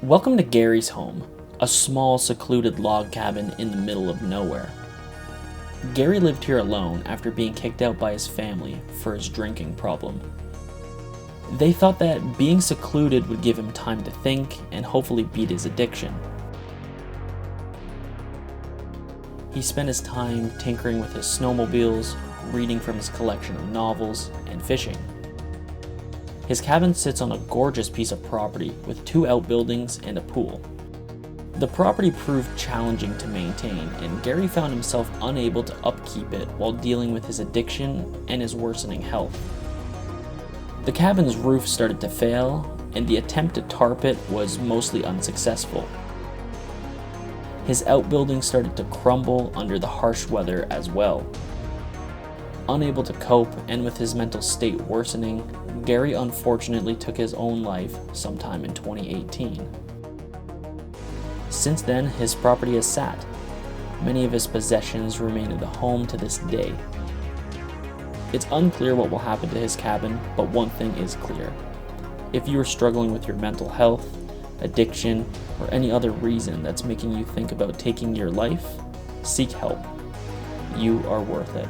Welcome to Gerry's home, a small secluded log cabin in the middle of nowhere. Gerry lived here alone after being kicked out by his family for his drinking problem. They thought that being secluded would give him time to think and hopefully beat his addiction. He spent his time tinkering with his snowmobiles, reading from his collection of novels, and fishing. His cabin sits on a gorgeous piece of property with 2 outbuildings and a pool. The property proved challenging to maintain, and Gerry found himself unable to upkeep it while dealing with his addiction and his worsening health. The cabin's roof started to fail, and the attempt to tarp it was mostly unsuccessful. His outbuildings started to crumble under the harsh weather as well. Unable to cope, and with his mental state worsening, Gerry unfortunately took his own life sometime in 2018. Since then, his property has sat. Many of his possessions remain in the home to this day. It's unclear what will happen to his cabin, but one thing is clear. If you are struggling with your mental health, addiction, or any other reason that's making you think about taking your life, seek help. You are worth it.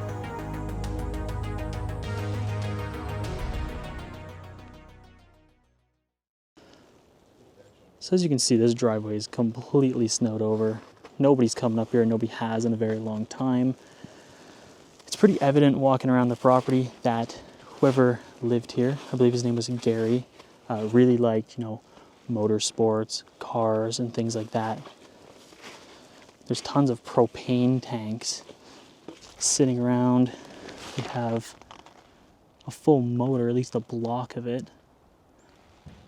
So as you can see, this driveway is completely snowed over. Nobody's coming up here, nobody has in a very long time. It's pretty evident walking around the property that whoever lived here, I believe his name was Gerry, really liked, motorsports, cars, and things like that. There's tons of propane tanks sitting around. We have a full motor, at least a block of it,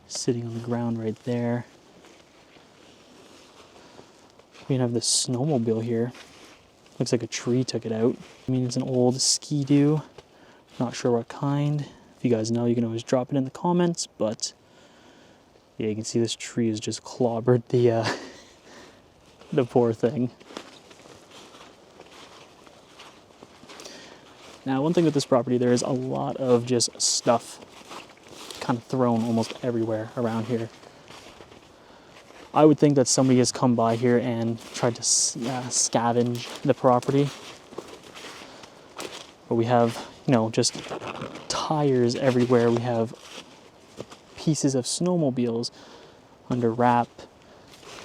sitting on the ground right there. We have this snowmobile here. Looks like a tree took it out. I mean, it's an old Ski-Doo. Not sure what kind. If you guys know, you can always drop it in the comments, but yeah, you can see this tree has just clobbered the poor thing. Now, one thing with this property, there is a lot of just stuff kind of thrown almost everywhere around here. I would think that somebody has come by here and tried to scavenge the property. But we have, just tires everywhere. We have pieces of snowmobiles under wrap.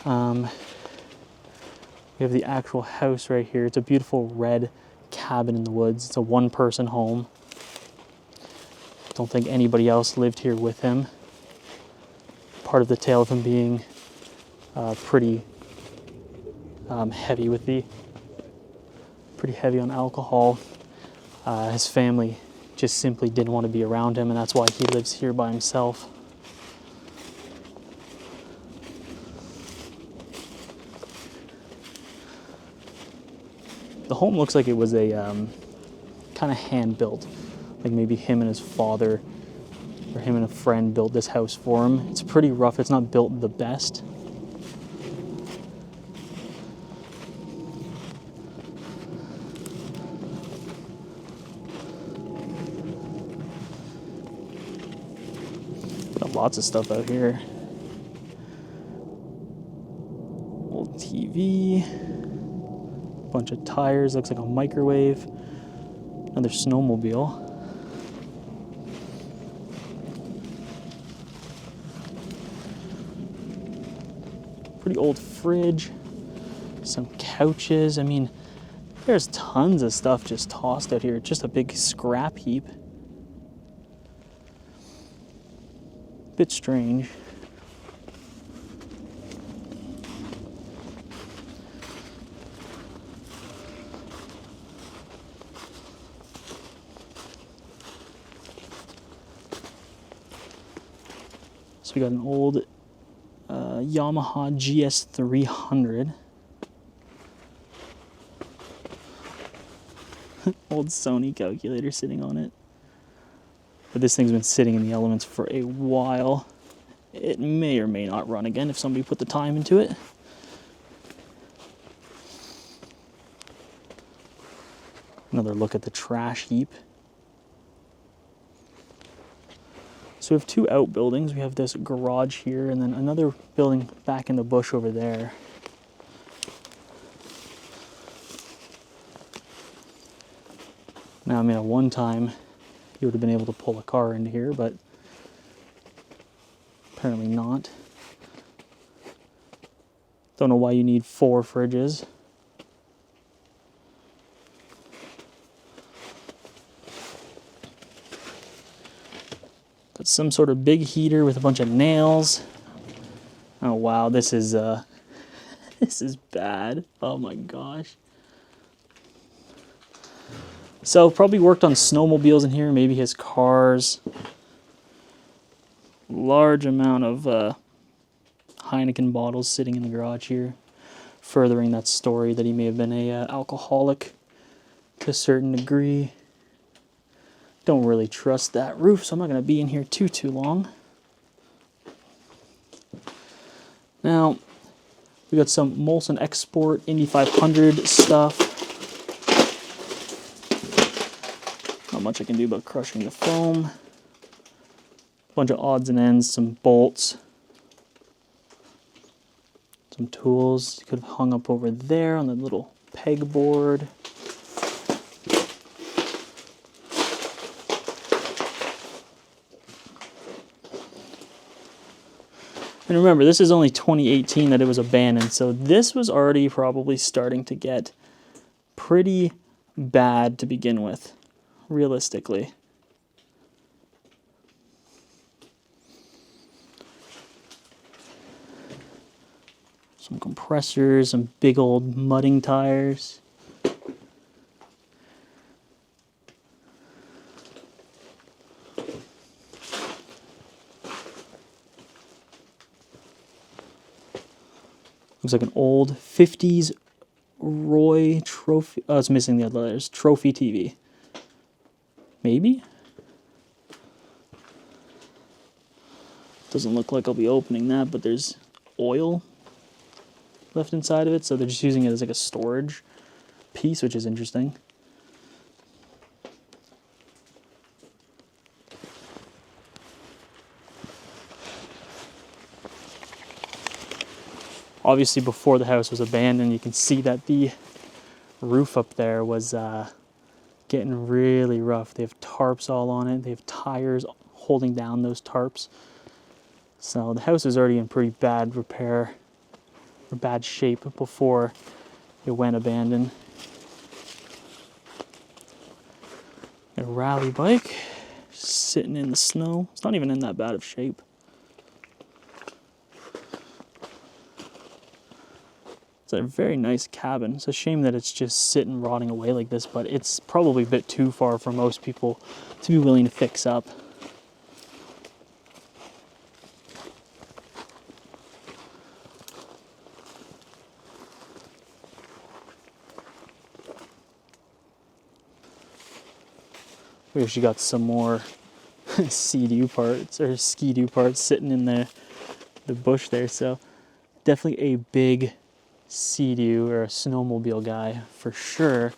We have the actual house right here. It's a beautiful red cabin in the woods. It's a one-person home. Don't think anybody else lived here with him. Part of the tale of him being pretty heavy on alcohol. His family just simply didn't want to be around him, and that's why he lives here by himself. The home looks like it was a kind of hand-built, like maybe him and his father or him and a friend built this house for him. It's pretty rough. It's not built the best. Got lots of stuff out here. Old TV. Bunch of tires. Looks like a microwave. Another snowmobile. Pretty old fridge. Some couches. I mean, there's tons of stuff just tossed out here. Just a big scrap heap. Bit strange. So we got an old Yamaha GS300. Old Sony calculator sitting on it. But this thing's been sitting in the elements for a while. It may or may not run again if somebody put the time into it. Another look at the trash heap. So we have two outbuildings. We have this garage here and then another building back in the bush over there. Now, I mean, at one time, you would have been able to pull a car into here, but apparently not. Don't know why you need 4 fridges. Got some sort of big heater with a bunch of nails. Oh wow, this is this is bad. Oh my gosh. So probably worked on snowmobiles in here, maybe his cars. Large amount of Heineken bottles sitting in the garage here, furthering that story that he may have been a alcoholic to a certain degree. Don't really trust that roof, so I'm not going to be in here too long. Now, we got some Molson Export Indy 500 stuff. Not much I can do about crushing the foam. Bunch of odds and ends, some bolts. Some tools you could have hung up over there on the little pegboard. And remember, this is only 2018 that it was abandoned, so this was already probably starting to get pretty bad to begin with, realistically. Some compressors, some big old mudding tires. Looks like an old 50s Roy Trophy. Oh, it's missing the other letters. Trophy TV. Maybe? Doesn't look like I'll be opening that, but there's oil left inside of it, so they're just using it as like a storage piece, which is interesting. Obviously, before the house was abandoned, you can see that the roof up there was getting really rough. They have tarps all on it. They have tires holding down those tarps. So the house is already in pretty bad repair, or bad shape before it went abandoned. A rally bike sitting in the snow. It's not even in that bad of shape. It's a very nice cabin. It's a shame that it's just sitting rotting away like this, but it's probably a bit too far for most people to be willing to fix up. We actually got some more sea-doo parts, or ski-doo parts sitting in the bush there, so definitely a big sea-doo or a snowmobile guy for sure.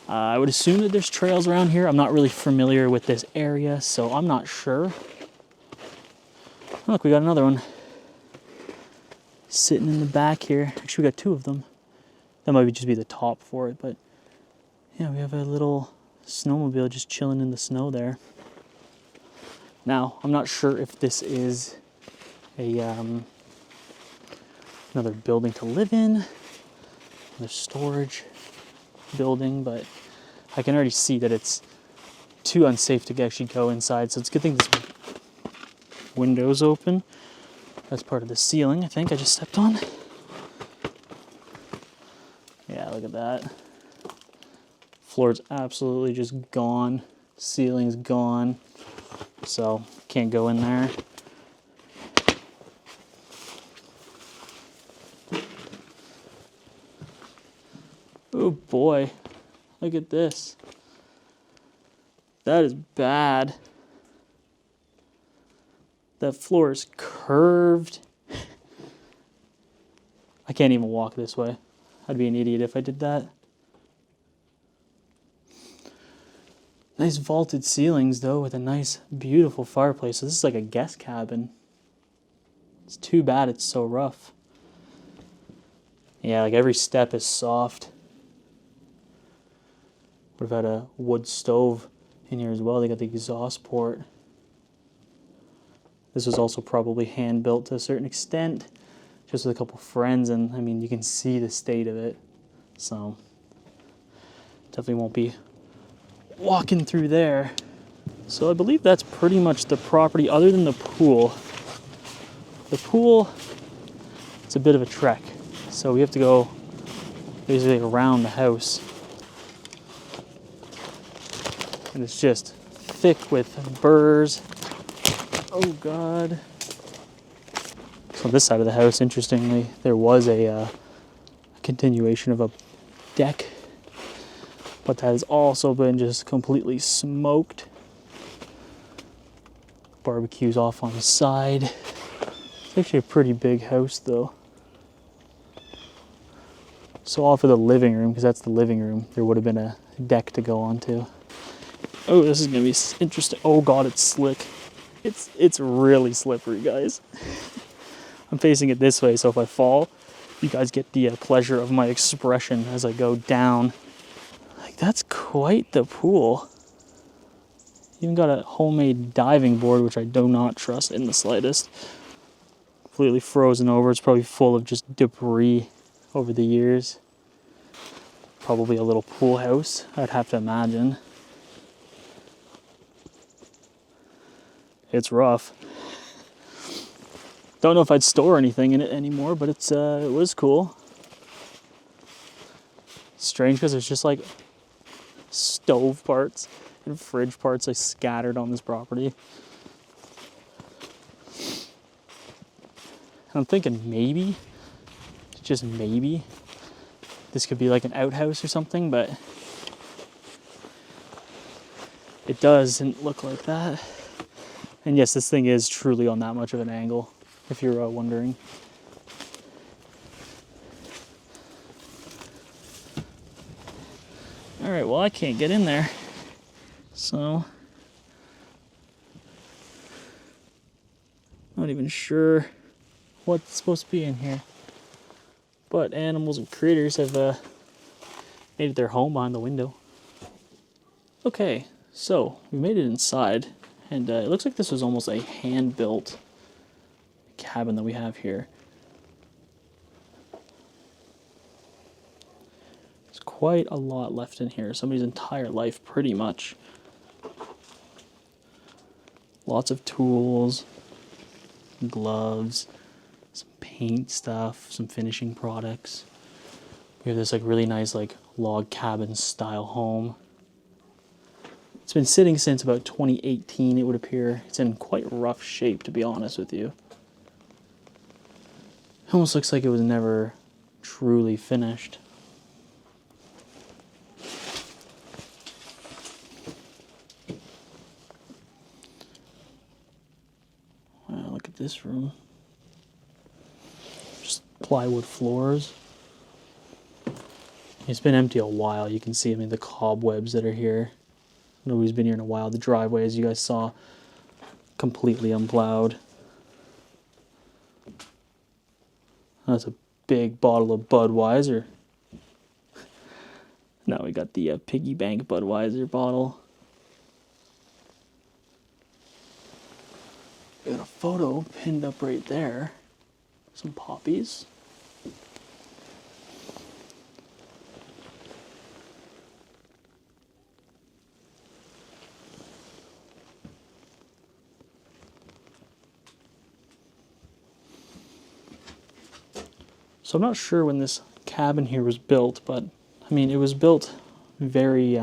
I would assume that there's trails around here. I'm not really familiar with this area, so I'm not sure. Look, we got another one sitting in the back here. Actually, we got 2 of them. That might just be the top for it, but yeah, we have a little snowmobile just chilling in the snow there. Now, I'm not sure if this is a another building to live in, another storage building, but I can already see that it's too unsafe to actually go inside, so it's a good thing this window's open. That's part of the ceiling, I think I just stepped on. Yeah, look at that. Floor's absolutely just gone. Ceiling's gone. So, can't go in there. Oh boy, look at this. That is bad. That floor is curved. I can't even walk this way. I'd be an idiot if I did that. Nice vaulted ceilings though, with a nice, beautiful fireplace. So this is like a guest cabin. It's too bad it's so rough. Yeah, like every step is soft. Would have had a wood stove in here as well. They got the exhaust port. This was also probably hand built to a certain extent, just with a couple friends, and I mean, you can see the state of it. So definitely won't be walking through there. So I believe that's pretty much the property other than the pool. The pool, it's a bit of a trek. So we have to go basically around the house. And it's just thick with burrs. Oh God. So on this side of the house, interestingly, there was a continuation of a deck, but that has also been just completely smoked. Barbecue's off on the side. It's actually a pretty big house though. So off of the living room, because that's the living room, there would have been a deck to go onto. Oh, this is gonna be interesting. Oh God, it's slick. It's really slippery, guys. I'm facing it this way, so if I fall, you guys get the pleasure of my expression as I go down. Like, that's quite the pool. Even got a homemade diving board, which I do not trust in the slightest. Completely frozen over. It's probably full of just debris over the years. Probably a little pool house, I'd have to imagine. It's rough. Don't know if I'd store anything in it anymore, but it was cool. Strange because there's just like stove parts and fridge parts like scattered on this property. And I'm thinking maybe, just maybe, this could be like an outhouse or something, but it doesn't look like that. And yes, this thing is truly on that much of an angle, if you're wondering. All right, well, I can't get in there. So, not even sure what's supposed to be in here. But animals and critters have made it their home behind the window. Okay, so we made it inside. And it looks like this was almost a hand-built cabin that we have here. There's quite a lot left in here. Somebody's entire life, pretty much. Lots of tools, gloves, some paint stuff, some finishing products. We have this like really nice like log cabin style home. It's been sitting since about 2018, it would appear. It's in quite rough shape, to be honest with you. It almost looks like it was never truly finished. Wow, look at this room. Just plywood floors. It's been empty a while. You can see, I mean, the cobwebs that are here. Nobody's been here in a while. The driveway, as you guys saw, completely unplowed. That's a big bottle of Budweiser. Now we got the piggy bank Budweiser bottle. We got a photo pinned up right there. Some poppies. So I'm not sure when this cabin here was built, but I mean, it was built very,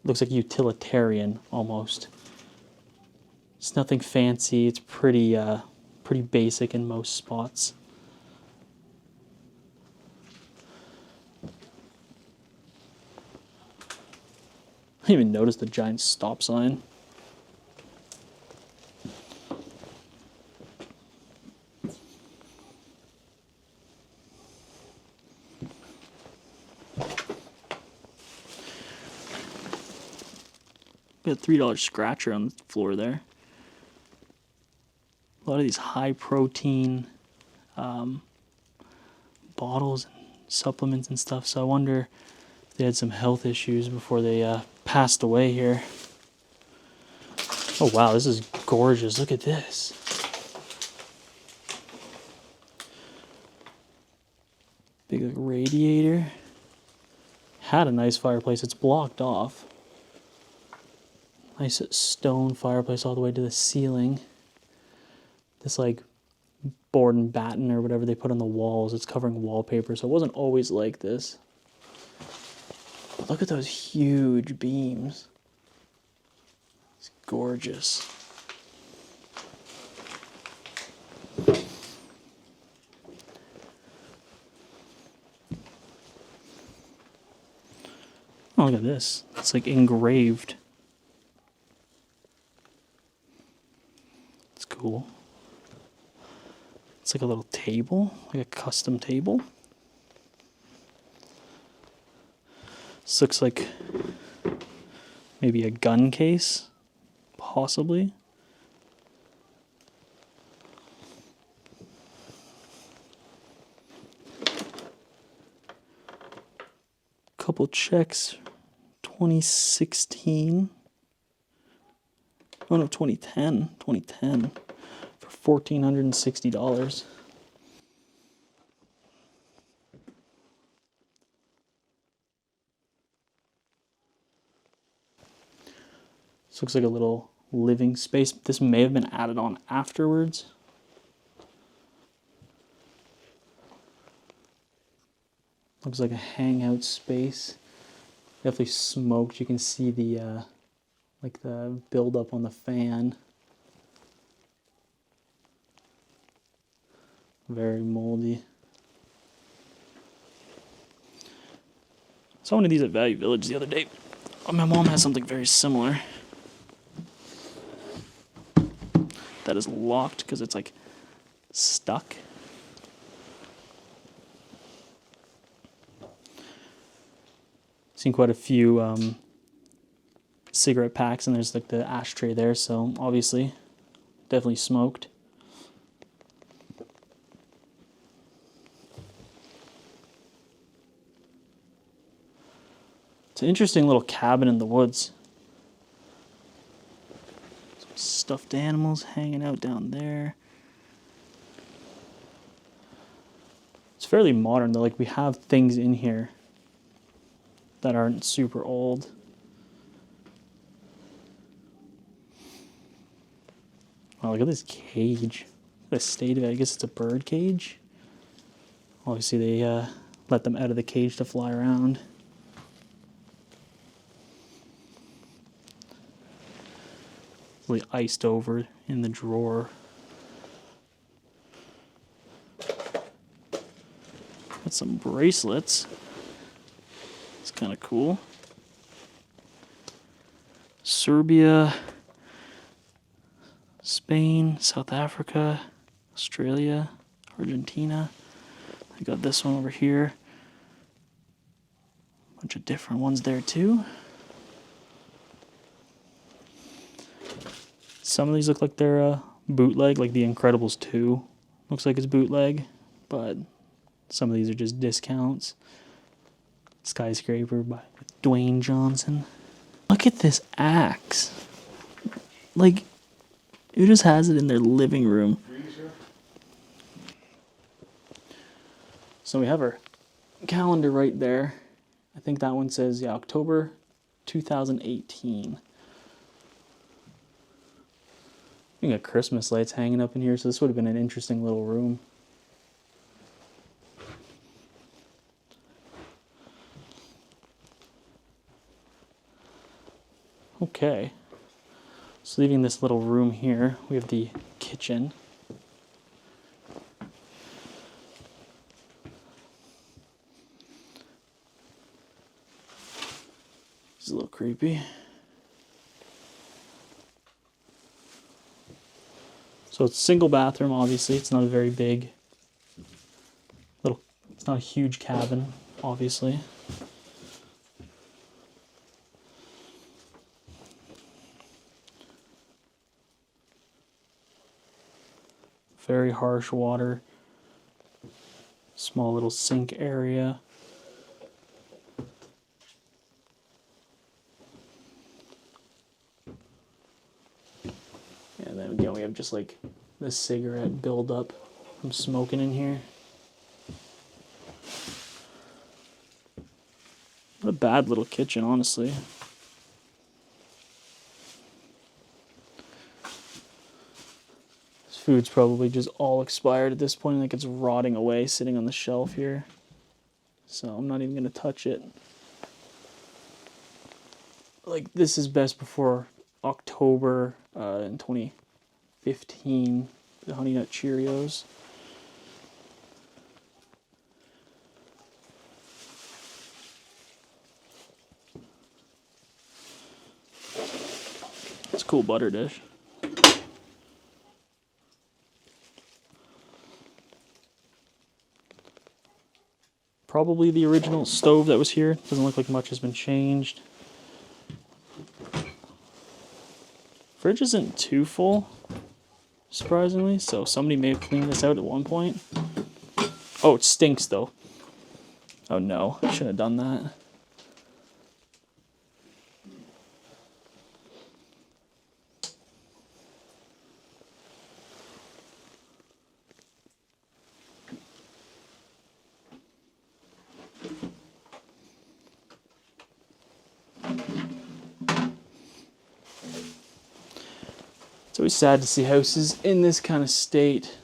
looks like utilitarian almost. It's nothing fancy. It's pretty basic in most spots. I didn't even notice the giant stop sign. got a $3 scratcher on the floor there. A lot of these high protein bottles and supplements and stuff. So I wonder if they had some health issues before they passed away here. Oh wow, this is gorgeous. Look at this. Big like, radiator. Had a nice fireplace. It's blocked off. Nice stone fireplace all the way to the ceiling. This like board and batten or whatever they put on the walls. It's covering wallpaper, so it wasn't always like this. But look at those huge beams. It's gorgeous. Oh, look at this. It's like engraved. It's cool. It's like a little table, like a custom table. This looks like maybe a gun case, possibly. Couple checks, 2016. Oh no, 2010 for $1,460. This looks like a little living space. This may have been added on afterwards. Looks like a hangout space. Definitely smoked. You can see the like the buildup on the fan. Very moldy. Saw one of these at Value Village the other day. Oh, my mom has something very similar. That is locked because it's like stuck. Seen quite a few cigarette packs, and there's like the ashtray there, so obviously definitely smoked. It's an interesting little cabin in the woods. Some stuffed animals hanging out down there. It's fairly modern though, like we have things in here that aren't super old. Oh, look at this cage. The state of it, I guess it's a bird cage. Obviously they let them out of the cage to fly around. Really iced over in the drawer. Got some bracelets. It's kind of cool. Serbia, Spain, South Africa, Australia, Argentina. I got this one over here. Bunch of different ones there too. Some of these look like they're bootleg, like The Incredibles 2. Looks like it's bootleg, but some of these are just discounts. Skyscraper by Dwayne Johnson. Look at this axe. Like, who just has it in their living room? So we have our calendar right there. I think that one says, yeah, October 2018. We got Christmas lights hanging up in here, so this would have been an interesting little room. Okay, so leaving this little room here, we have the kitchen. This is a little creepy. So it's a single bathroom, obviously. It's not a very big, it's not a huge cabin, obviously. Very harsh water. Small little sink area. And then again, we have just like the cigarette buildup from smoking in here. What a bad little kitchen, honestly. This food's probably just all expired at this point. Like it's rotting away, sitting on the shelf here. So I'm not even gonna touch it. Like this is best before October in 2015. The Honey Nut Cheerios. It's a cool butter dish. Probably the original stove that was here. Doesn't look like much has been changed. Fridge isn't too full, surprisingly, so somebody may have cleaned this out at one point. Oh, it stinks though. Oh no, I shouldn't have done that. It's always sad to see houses in this kind of state.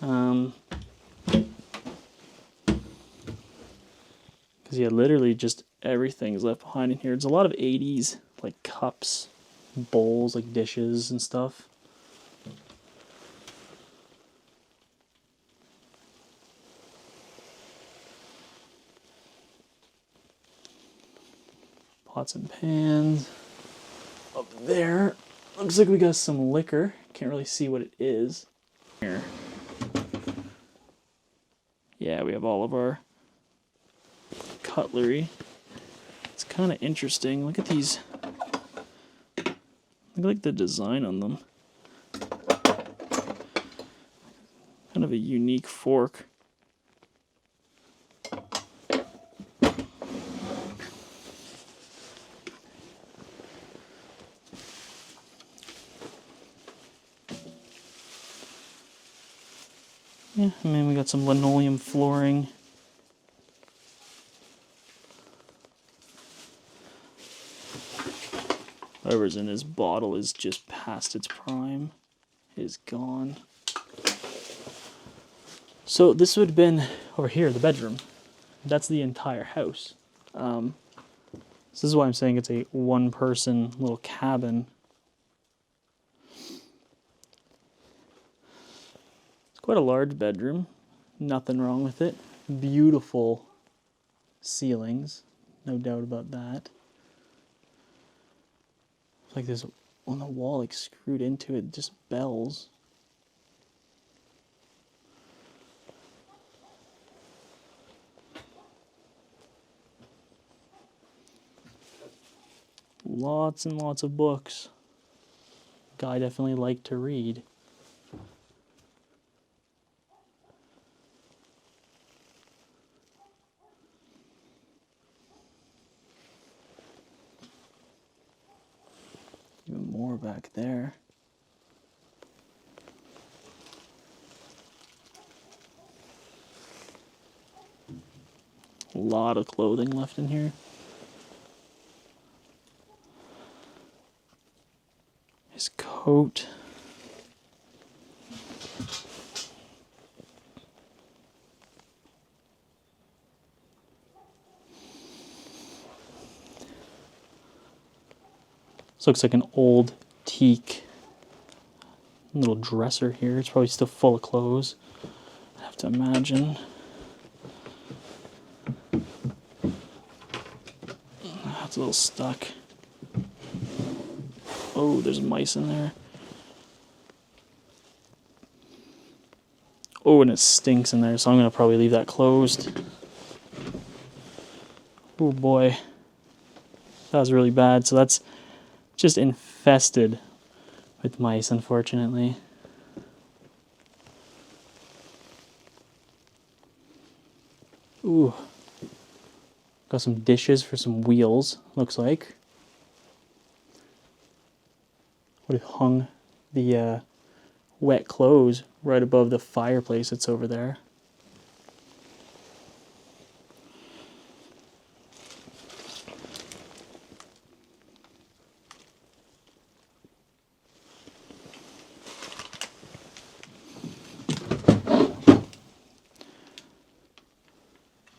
Because yeah, literally just everything is left behind in here. It's a lot of 80s, like cups, bowls, like dishes and stuff. Pots and pans. Up there, looks like we got some liquor. Can't really see what it is. Here. Yeah, we have all of our cutlery. It's kind of interesting. Look at these. Look like the design on them. Kind of a unique fork. Yeah, I mean, we got some linoleum flooring. Whatever's in this bottle is just past its prime. It is gone. So this would have been over here, the bedroom. That's the entire house. This is why I'm saying it's a one-person little cabin. It's quite a large bedroom. Nothing wrong with it. Beautiful ceilings. No doubt about that. Like there's on the wall, like screwed into it, just bells. Lots and lots of books. Guy definitely liked to read. Even more back there. A lot of clothing left in here. His coat. This looks like an old teak little dresser here. It's probably still full of clothes, I have to imagine. It's a little stuck. Oh, there's mice in there. Oh, and it stinks in there, so I'm going to probably leave that closed. Oh boy. That was really bad. So that's just infested with mice, unfortunately. Ooh. Got some dishes for some wheels, looks like. Would have hung the wet clothes right above the fireplace that's over there.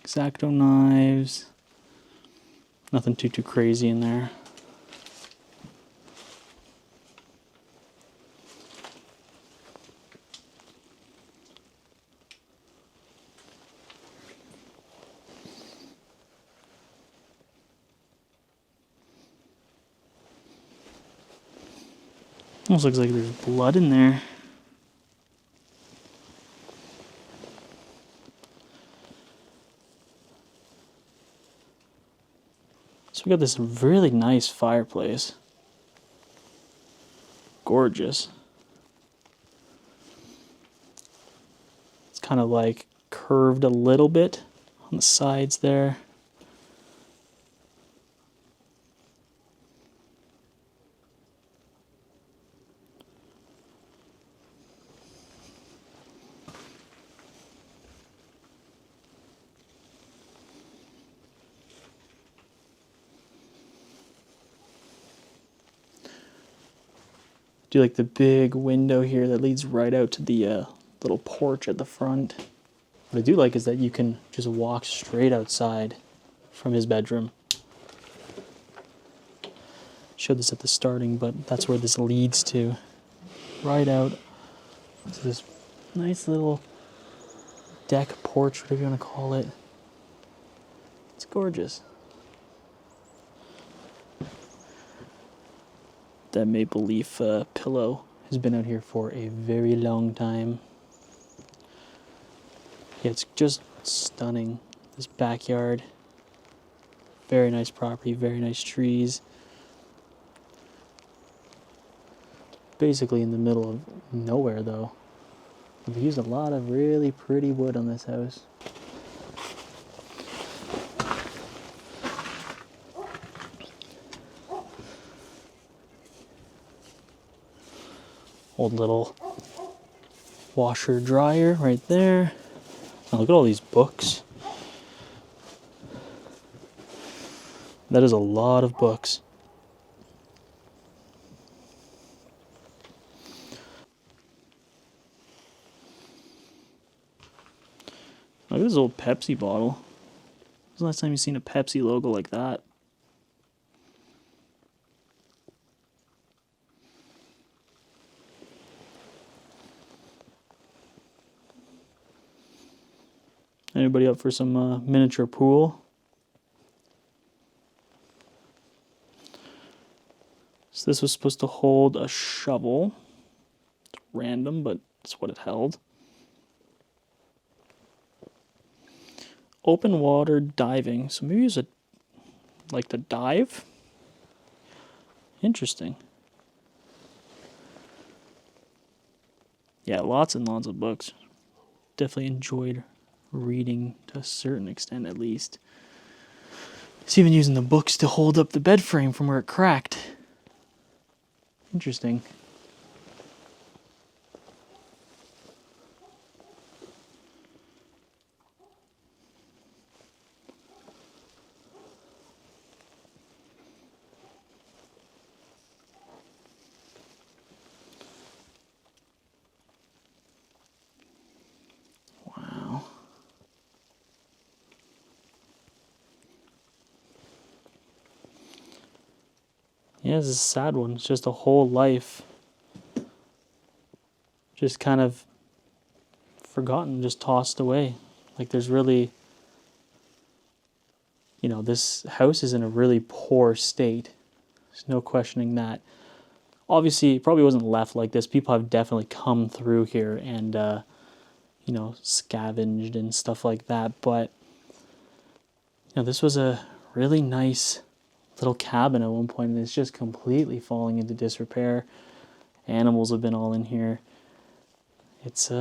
X-Acto knives. Nothing too crazy in there. Almost looks like there's blood in there. So we got this really nice fireplace. Gorgeous. It's kind of like curved a little bit on the sides there. Do like the big window here that leads right out to the little porch at the front. What I do like is that you can just walk straight outside from his bedroom. Showed this at the starting, but that's where this leads to. Right out to this nice little deck, porch, whatever you want to call it. It's gorgeous. That maple leaf pillow has been out here for a very long time. Yeah, it's just stunning. This backyard. Very nice property, very nice trees. Basically in the middle of nowhere though. We've used a lot of really pretty wood on this house. Old little washer dryer right there. Oh, look at all these books. That is a lot of books. Look at this old Pepsi bottle. When was the last time you seen a Pepsi logo like that? Anybody up for some miniature pool? So this was supposed to hold a shovel. It's random, but it's what it held. Open water diving. So maybe it's like to dive? Interesting. Yeah, lots and lots of books. Definitely enjoyed reading to a certain extent at least. It's even using the books to hold up the bed frame from where it cracked. Interesting. Wow. Yeah, this is a sad one. It's just a whole life just kind of forgotten, just tossed away. Like there's really, this house is in a really poor state. There's no questioning that. Obviously, it probably wasn't left like this. People have definitely come through here and, scavenged and stuff like that. But, this was a really nice little cabin at one point, and it's just completely falling into disrepair. Animals have been all in here. It's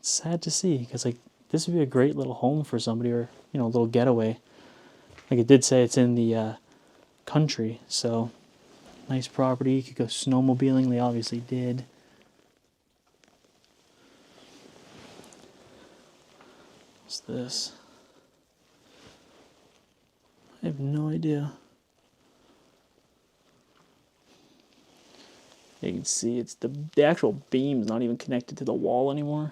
sad to see because, this would be a great little home for somebody, or, you know, a little getaway. Like it did say, it's in the country, so nice property. You could go snowmobiling. They obviously did. What's this? I have no idea. You can see it's the actual beam's not even connected to the wall anymore.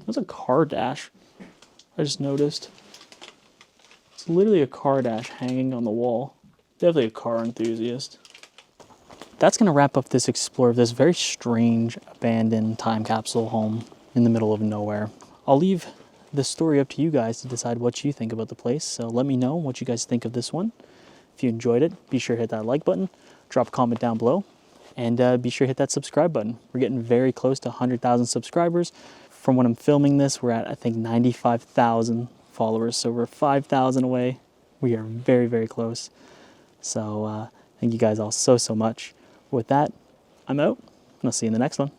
There's a car dash. I just noticed. It's literally a car dash hanging on the wall. Definitely a car enthusiast. That's going to wrap up this explore of this very strange abandoned time capsule home in the middle of nowhere. I'll leave the story up to you guys to decide what you think about the place. So let me know what you guys think of this one. If you enjoyed it, be sure to hit that like button, drop a comment down below, and be sure to hit that subscribe button. We're getting very close to 100,000 subscribers. From when I'm filming this, we're at, I think, 95,000 followers. So we're 5,000 away. We are very, very close. So thank you guys all so much. With that, I'm out, and I'll see you in the next one.